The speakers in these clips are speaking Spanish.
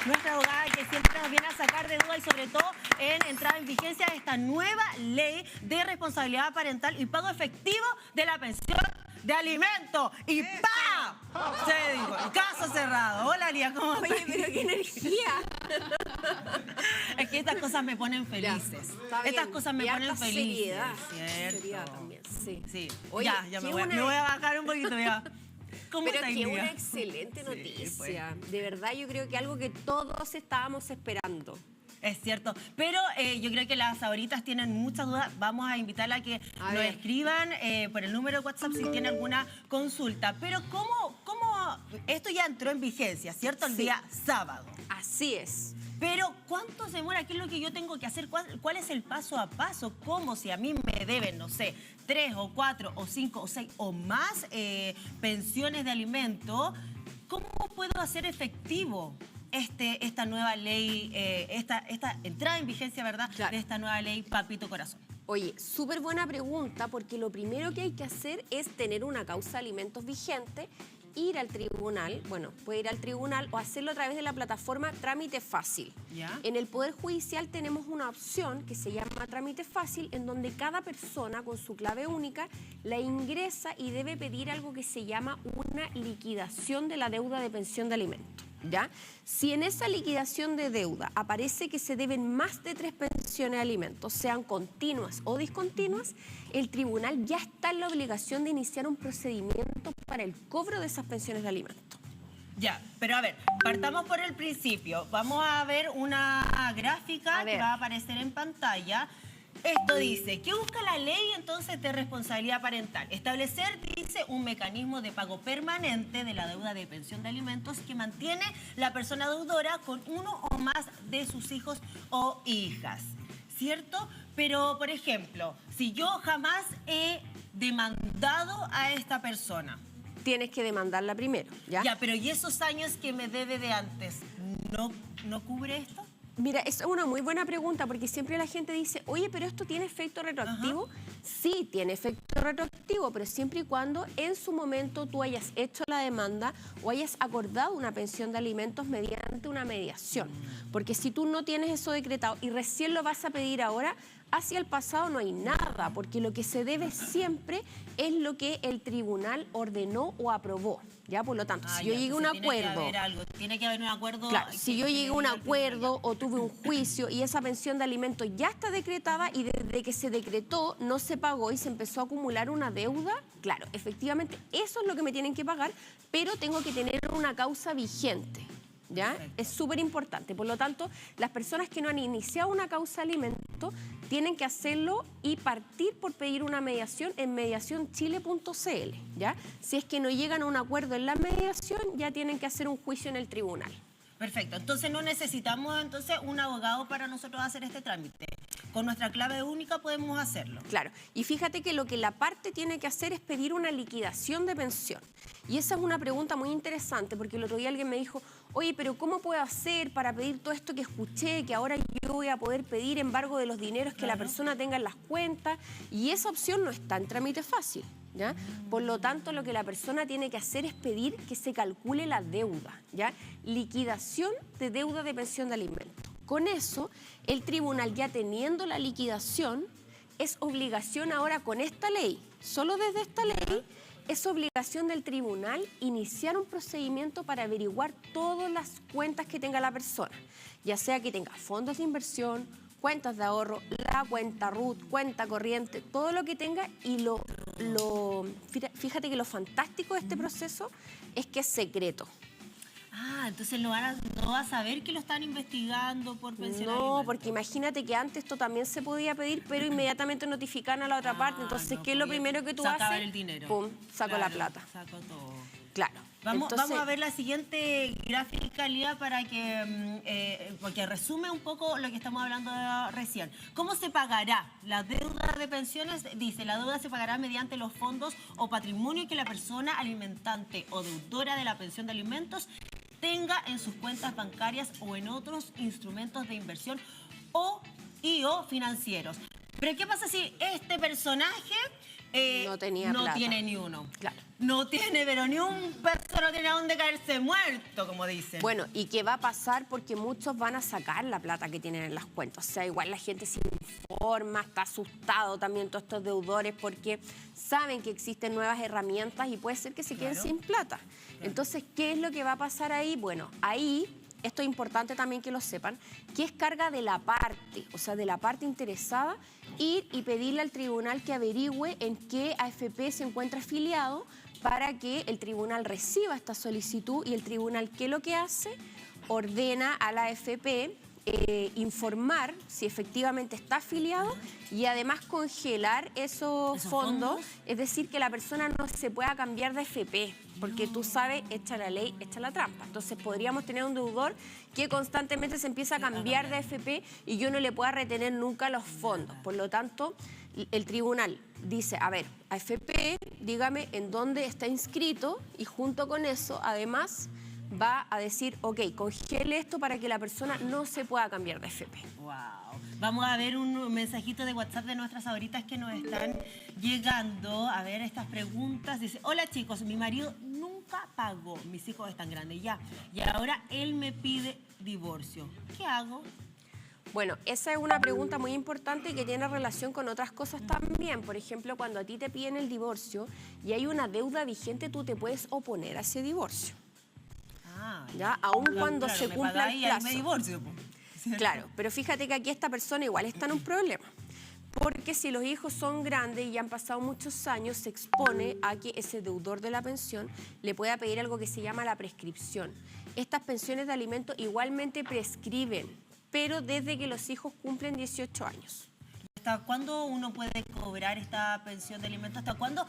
nuestra abogada que siempre nos viene a sacar de duda y sobre todo en entrada en vigencia de esta nueva ley de responsabilidad parental y pago efectivo de la pensión de alimento. Y ¡pa! Se dijo, caso cerrado. Hola, Lía, ¿cómo estás? Oye, pero qué energía. Es que estas cosas me ponen felices. Estas cosas me ponen felices. Seriedad también, sí. Sí. Oye, ya me voy a bajar un poquito ya. ¿Cómo pero está, qué Lía? una excelente noticia. Sí, pues. De verdad, yo creo que algo que todos estábamos esperando. Es cierto, pero yo creo que las ahoritas tienen muchas dudas. Vamos a invitarla a que nos escriban por el número de WhatsApp si tiene alguna consulta. Pero ¿cómo esto ya entró en vigencia, cierto? El día sábado. Así es. Pero ¿cuánto se demora? ¿Qué es lo que yo tengo que hacer? ¿Cuál es el paso a paso? ¿Cómo si a mí me deben, no sé, 3 o 4 o 5 o 6 o más pensiones de alimento? ¿Cómo puedo hacer efectivo esta nueva ley, esta entrada en vigencia, ¿verdad? Claro. De esta nueva ley, Papito Corazón. Oye, súper buena pregunta, porque lo primero que hay que hacer es tener una causa de alimentos vigente, ir al tribunal, bueno, puede ir al tribunal o hacerlo a través de la plataforma Trámite Fácil. ¿Ya? En el Poder Judicial tenemos una opción que se llama Trámite Fácil, en donde cada persona con su clave única la ingresa y debe pedir algo que se llama una liquidación de la deuda de pensión de alimentos. ¿Ya? Si en esa liquidación de deuda aparece que se deben más de 3 pensiones de alimentos, sean continuas o discontinuas, el tribunal ya está en la obligación de iniciar un procedimiento para el cobro de esas pensiones de alimentos. Ya, pero a ver, partamos por el principio. Vamos a ver una gráfica que va a aparecer en pantalla. Esto dice, ¿qué busca la ley entonces de responsabilidad parental? Establecer, dice, un mecanismo de pago permanente de la deuda de pensión de alimentos que mantiene la persona deudora con uno o más de sus hijos o hijas, ¿cierto? Pero, por ejemplo, si yo jamás he demandado a esta persona. Tienes que demandarla primero, ¿ya? Ya, pero ¿y esos años que me debe de antes, no cubre esto? Mira, es una muy buena pregunta porque siempre la gente dice, oye, pero ¿esto tiene efecto retroactivo? Sí, tiene efecto retroactivo, pero siempre y cuando en su momento tú hayas hecho la demanda o hayas acordado una pensión de alimentos mediante una mediación. Porque si tú no tienes eso decretado y recién lo vas a pedir ahora, hacia el pasado no hay nada, porque lo que se debe siempre es lo que el tribunal ordenó o aprobó. ¿Ya? Por lo tanto, si yo llegué a un acuerdo... Tiene que haber un acuerdo... Claro, si yo llegué a un acuerdo o tuve un juicio y esa pensión de alimentos ya está decretada y desde que se decretó no se pagó y se empezó a acumular una deuda, claro, efectivamente eso es lo que me tienen que pagar, pero tengo que tener una causa vigente. ¿Ya? Es súper importante. Por lo tanto, las personas que no han iniciado una causa de alimento tienen que hacerlo y partir por pedir una mediación en mediacionchile.cl. ¿Ya? Si es que no llegan a un acuerdo en la mediación, ya tienen que hacer un juicio en el tribunal. Perfecto. Entonces no necesitamos un abogado para nosotros hacer este trámite. Con nuestra clave única podemos hacerlo. Claro. Y fíjate que lo que la parte tiene que hacer es pedir una liquidación de pensión. Y esa es una pregunta muy interesante, porque el otro día alguien me dijo, oye, pero ¿cómo puedo hacer para pedir todo esto que escuché, que ahora yo voy a poder pedir embargo de los dineros que la persona tenga en las cuentas? Y esa opción no está en Trámite Fácil, ¿ya? Por lo tanto, lo que la persona tiene que hacer es pedir que se calcule la deuda, ¿ya? Liquidación de deuda de pensión de alimentos. Con eso, el tribunal, ya teniendo la liquidación, es obligación ahora con esta ley, solo desde esta ley, es obligación del tribunal iniciar un procedimiento para averiguar todas las cuentas que tenga la persona, ya sea que tenga fondos de inversión, cuentas de ahorro, la cuenta RUT, cuenta corriente, todo lo que tenga. Y fíjate que lo fantástico de este proceso es que es secreto. Ah, entonces no va a saber que lo están investigando por pensión. No, porque imagínate que antes esto también se podía pedir, pero inmediatamente notificaban a la otra parte. Entonces, ¿qué es lo primero que tú haces? El dinero. Pum, saco la plata. Saco todo. Claro. Vamos a ver la siguiente gráfica, Lía, para que porque resume un poco lo que estamos hablando recién. ¿Cómo se pagará la deuda de pensiones? Dice, la deuda se pagará mediante los fondos o patrimonio que la persona alimentante o deudora de la pensión de alimentos tenga en sus cuentas bancarias o en otros instrumentos de inversión o financieros. Pero ¿qué pasa si este personaje no tiene ni uno? Claro. no tiene, pero ni un peso no tiene a dónde caerse muerto, como dicen. Bueno, ¿y qué va a pasar? Porque muchos van a sacar la plata que tienen en las cuentas. O sea, igual la gente se informa, está asustado también todos estos deudores porque saben que existen nuevas herramientas y puede ser que se queden sin plata. Entonces, ¿qué es lo que va a pasar ahí? Bueno, ahí... Esto es importante también que lo sepan, que es carga de la parte, o sea, de la parte interesada, ir y pedirle al tribunal que averigüe en qué AFP se encuentra afiliado para que el tribunal reciba esta solicitud y el tribunal, ¿qué es lo que hace? Ordena a la AFP informar si efectivamente está afiliado y además congelar esos fondos, es decir, que la persona no se pueda cambiar de AFP, porque tú sabes, echa la ley, echa la trampa. Entonces podríamos tener un deudor que constantemente se empieza a cambiar de AFP y yo no le pueda retener nunca los fondos. Por lo tanto, el tribunal dice, a ver, AFP, dígame en dónde está inscrito y junto con eso, además, va a decir, ok, congele esto para que la persona no se pueda cambiar de AFP. Wow. Vamos a ver un mensajito de WhatsApp de nuestras favoritas que nos están llegando. A ver estas preguntas. Dice, hola chicos, mi marido nunca pagó. Mis hijos están grandes ya. Y ahora él me pide divorcio. ¿Qué hago? Bueno, esa es una pregunta muy importante que tiene relación con otras cosas también. Por ejemplo, cuando a ti te piden el divorcio y hay una deuda vigente, tú te puedes oponer a ese divorcio. ¿Ya? Aún cuando se cumpla el plazo. Me divorcio, ¿cierto? Claro, pero fíjate que aquí esta persona igual está en un problema. Porque si los hijos son grandes y ya han pasado muchos años, se expone a que ese deudor de la pensión le pueda pedir algo que se llama la prescripción. Estas pensiones de alimentos igualmente prescriben, pero desde que los hijos cumplen 18 años. ¿Hasta cuándo uno puede cobrar esta pensión de alimentos? ¿Hasta cuándo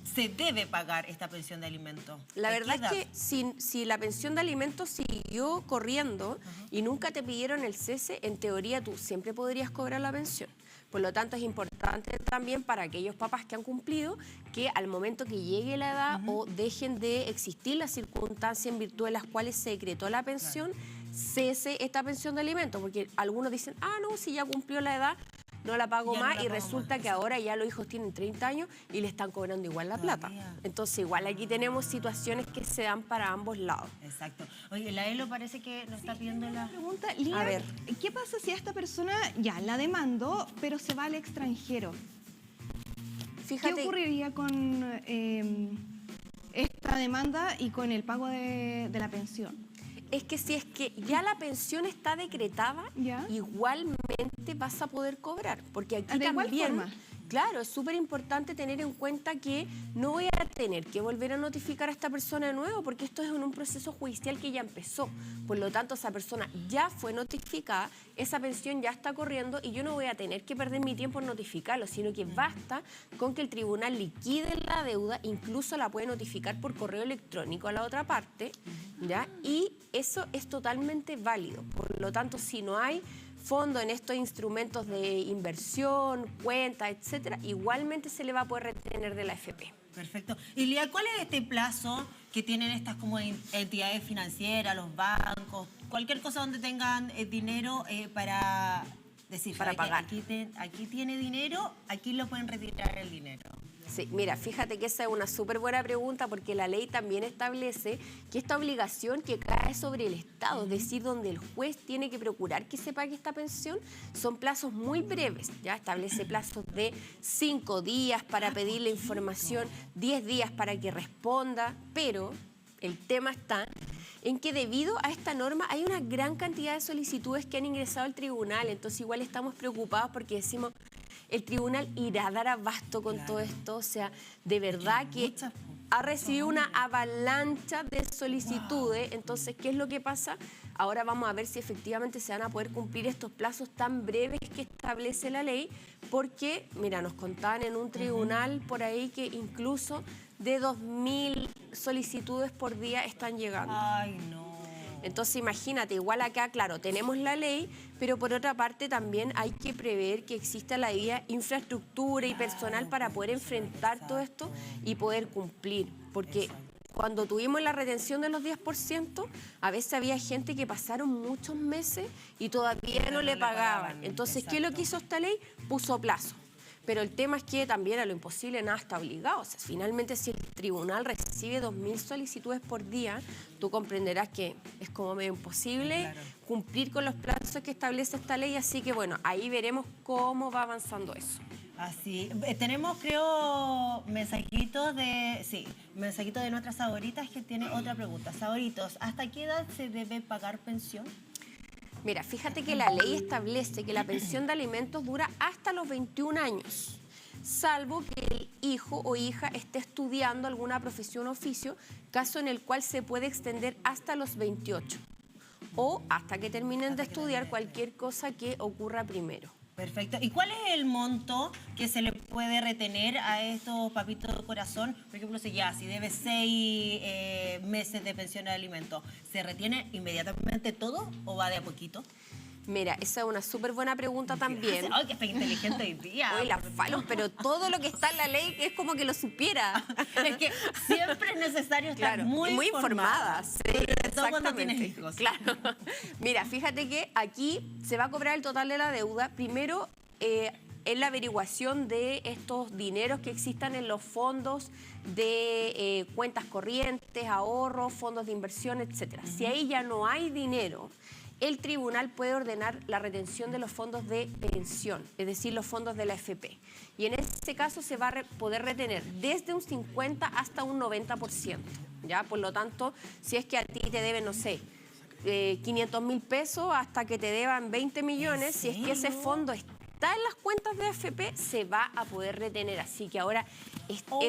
se debe pagar esta pensión de alimentos? La verdad es que si la pensión de alimentos siguió corriendo y nunca te pidieron el cese, en teoría tú siempre podrías cobrar la pensión. Por lo tanto, es importante también para aquellos papás que han cumplido que al momento que llegue la edad o dejen de existir las circunstancias en virtud de las cuales se decretó la pensión, cese esta pensión de alimentos. Porque algunos dicen, no, si ya cumplió la edad, no la pago más y resulta que ahora ya los hijos tienen 30 años y le están cobrando igual la plata. Entonces igual aquí tenemos situaciones que se dan para ambos lados. Exacto. Oye, la Elo parece que nos está pidiendo la pregunta. Lía, a ver, ¿qué pasa si a esta persona ya la demandó, pero se va al extranjero? Fíjate, ¿qué ocurriría con esta demanda y con el pago de la pensión? Es que si es que ya la pensión está decretada, igualmente vas a poder cobrar, porque aquí de también, igual forma. Claro, es súper importante tener en cuenta que no voy a tener que volver a notificar a esta persona de nuevo, porque esto es en un proceso judicial que ya empezó. Por lo tanto, esa persona ya fue notificada, esa pensión ya está corriendo y yo no voy a tener que perder mi tiempo en notificarlo, sino que basta con que el tribunal liquide la deuda, incluso la puede notificar por correo electrónico a la otra parte, ¿ya? Y eso es totalmente válido. Por lo tanto, si no hay fondo en estos instrumentos de inversión, cuentas, etcétera, igualmente se le va a poder retener de la AFP. Perfecto. Y Lía, ¿cuál es este plazo que tienen estas como entidades financieras, los bancos, cualquier cosa donde tengan dinero para decir, para pagar? Aquí tiene dinero, aquí lo pueden retirar el dinero. Sí, mira, fíjate que esa es una súper buena pregunta porque la ley también establece que esta obligación que cae sobre el Estado, es decir, donde el juez tiene que procurar que se pague esta pensión, son plazos muy breves. Ya establece plazos de 5 días para pedir la información, 10 días para que responda, pero el tema está en que debido a esta norma hay una gran cantidad de solicitudes que han ingresado al tribunal, entonces igual estamos preocupados porque decimos, el tribunal irá a dar abasto con todo esto, o sea, de verdad que ha recibido una avalancha de solicitudes, entonces, ¿qué es lo que pasa? Ahora vamos a ver si efectivamente se van a poder cumplir estos plazos tan breves que establece la ley, porque, mira, nos contaban en un tribunal por ahí que incluso de 2.000 solicitudes por día están llegando. Ay, no. Entonces, imagínate, igual acá, claro, tenemos la ley, pero por otra parte también hay que prever que exista la debida infraestructura y personal para poder enfrentar todo esto y poder cumplir. Porque cuando tuvimos la retención de los 10%, a veces había gente que pasaron muchos meses y todavía no le pagaban. Entonces, ¿qué es lo que hizo esta ley? Puso plazo. Pero el tema es que también a lo imposible nada está obligado. O sea, finalmente, si el tribunal recibe 2000 solicitudes por día, tú comprenderás que es como medio imposible cumplir con los plazos que establece esta ley. Así que, bueno, ahí veremos cómo va avanzando eso. Así, tenemos, creo, mensajitos de nuestras Saboritas que tiene otra pregunta. Saboritos, ¿hasta qué edad se debe pagar pensión? Mira, fíjate que la ley establece que la pensión de alimentos dura hasta los 21 años, salvo que el hijo o hija esté estudiando alguna profesión o oficio, caso en el cual se puede extender hasta los 28 o hasta que terminen de estudiar cualquier cosa que ocurra primero. Perfecto. ¿Y cuál es el monto que se le puede retener a estos papitos de corazón? Por ejemplo, si debe 6 meses de pensión de alimentos, ¿se retiene inmediatamente todo o va de a poquito? Mira, esa es una súper buena pregunta también. ¡Ay, qué inteligente hoy día! Uy, la falo, pero todo lo que está en la ley es como que lo supiera. Es que siempre es necesario estar muy informada. Sí, sobre todo cuando tienes hijos. Claro. Mira, fíjate que aquí se va a cobrar el total de la deuda. Primero, en la averiguación de estos dineros que existan en los fondos de cuentas corrientes, ahorros, fondos de inversión, etcétera. Si ahí ya no hay dinero, el tribunal puede ordenar la retención de los fondos de pensión, es decir, los fondos de la AFP. Y en ese caso se va a poder retener desde un 50 hasta un 90%. ¿Ya? Por lo tanto, si es que a ti te deben, no sé, 500.000 pesos hasta que te deban 20 millones, si es que ese fondo está en las cuentas de AFP, se va a poder retener. Así que ahora,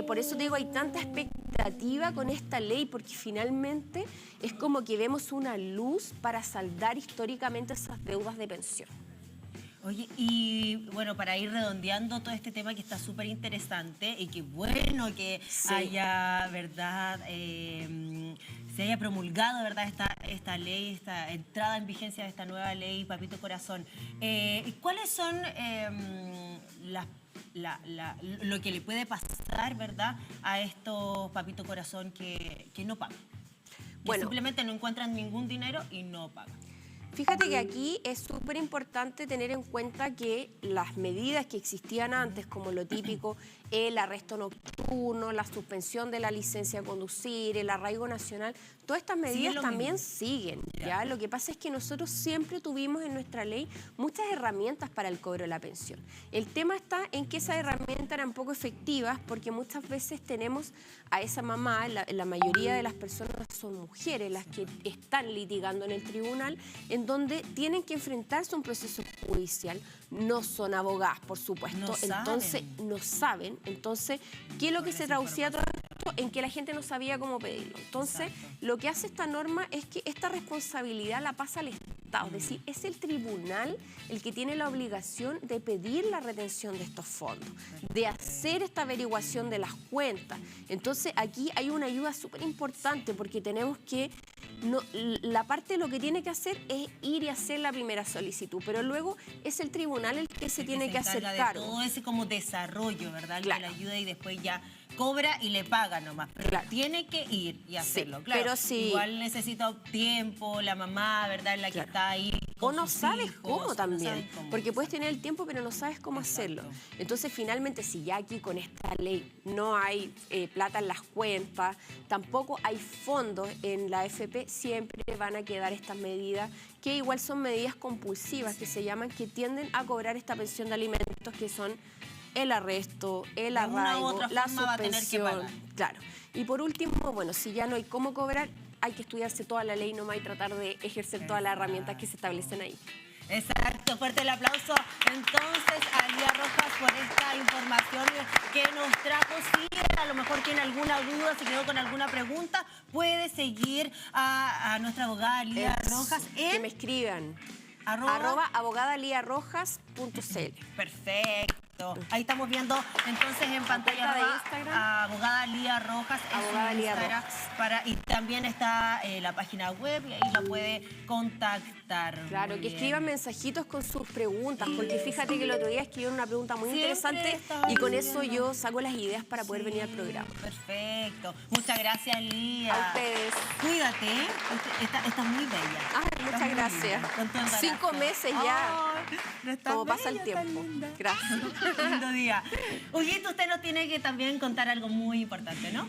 por eso te digo, hay tanta expectativa con esta ley, porque finalmente es como que vemos una luz para saldar históricamente esas deudas de pensión. Oye, y bueno, para ir redondeando todo este tema que está súper interesante y que bueno que haya, ¿verdad?, se haya promulgado, ¿verdad?, esta ley, esta entrada en vigencia de esta nueva ley, Papito Corazón. ¿Cuáles son lo que le puede pasar, ¿verdad?, a estos Papito Corazón que no pagan? Que simplemente no encuentran ningún dinero y no pagan. Fíjate que aquí es súper importante tener en cuenta que las medidas que existían antes, como lo típico, el arresto nocturno, la suspensión de la licencia de conducir, el arraigo nacional, todas estas medidas también siguen, ¿ya? Lo que pasa es que nosotros siempre tuvimos en nuestra ley muchas herramientas para el cobro de la pensión. El tema está en que esas herramientas eran poco efectivas porque muchas veces tenemos a esa mamá, la mayoría de las personas son mujeres las que están litigando en el tribunal, en donde tienen que enfrentarse a un proceso judicial. No son abogadas, por supuesto, entonces no saben. Entonces, ¿qué es lo que se traducía todo esto? En que la gente no sabía cómo pedirlo. Entonces, lo que hace esta norma es que esta responsabilidad la pasa al Estado. Es decir, es el tribunal el que tiene la obligación de pedir la retención de estos fondos, de hacer esta averiguación de las cuentas. Entonces, aquí hay una ayuda súper importante porque tenemos que... la parte de lo que tiene que hacer es ir y hacer la primera solicitud, pero luego es el tribunal el que se tiene que hacer cargo. De todo ese como desarrollo, ¿verdad? Claro. Que le ayuda y después ya cobra y le paga nomás. Pero tiene que ir y hacerlo, sí, claro. Pero sí. Igual necesita tiempo, la mamá, ¿verdad? La que está ahí. O no sabes cómo también, porque puedes tener el tiempo pero no sabes cómo hacerlo. Entonces finalmente si ya aquí con esta ley no hay plata en las cuentas, tampoco hay fondos en la AFP, siempre van a quedar estas medidas que igual son medidas compulsivas que se llaman, que tienden a cobrar esta pensión de alimentos, que son el arresto, el arraigo, la suspensión. Claro. Y por último, bueno, si ya no hay cómo cobrar, hay que estudiarse toda la ley nomás y tratar de ejercer todas las herramientas que se establecen ahí. Exacto, fuerte el aplauso entonces a Lía Rojas por esta información que nos trajo. Si a lo mejor tiene alguna duda, se quedó con alguna pregunta, puede seguir a nuestra abogada Lía Rojas en... Que me escriban. @abogadaliarojas.cl. Perfecto. Ahí estamos viendo entonces en pantalla de Instagram. A abogada Lía Rojas. Abogada Lía Rojas. Y también está la página web y ahí la puede contactar. Claro, que escriban mensajitos con sus preguntas, porque fíjate que el otro día escribieron una pregunta muy interesante y con eso yo saco las ideas para poder venir al programa. Perfecto. Muchas gracias, Lía. A ustedes. Cuídate, estás muy bella. Ay, muchas gracias. 5 meses ya. Como pasa el tiempo. Gracias. Lindo día. Huguito, usted nos tiene que también contar algo muy importante, ¿no?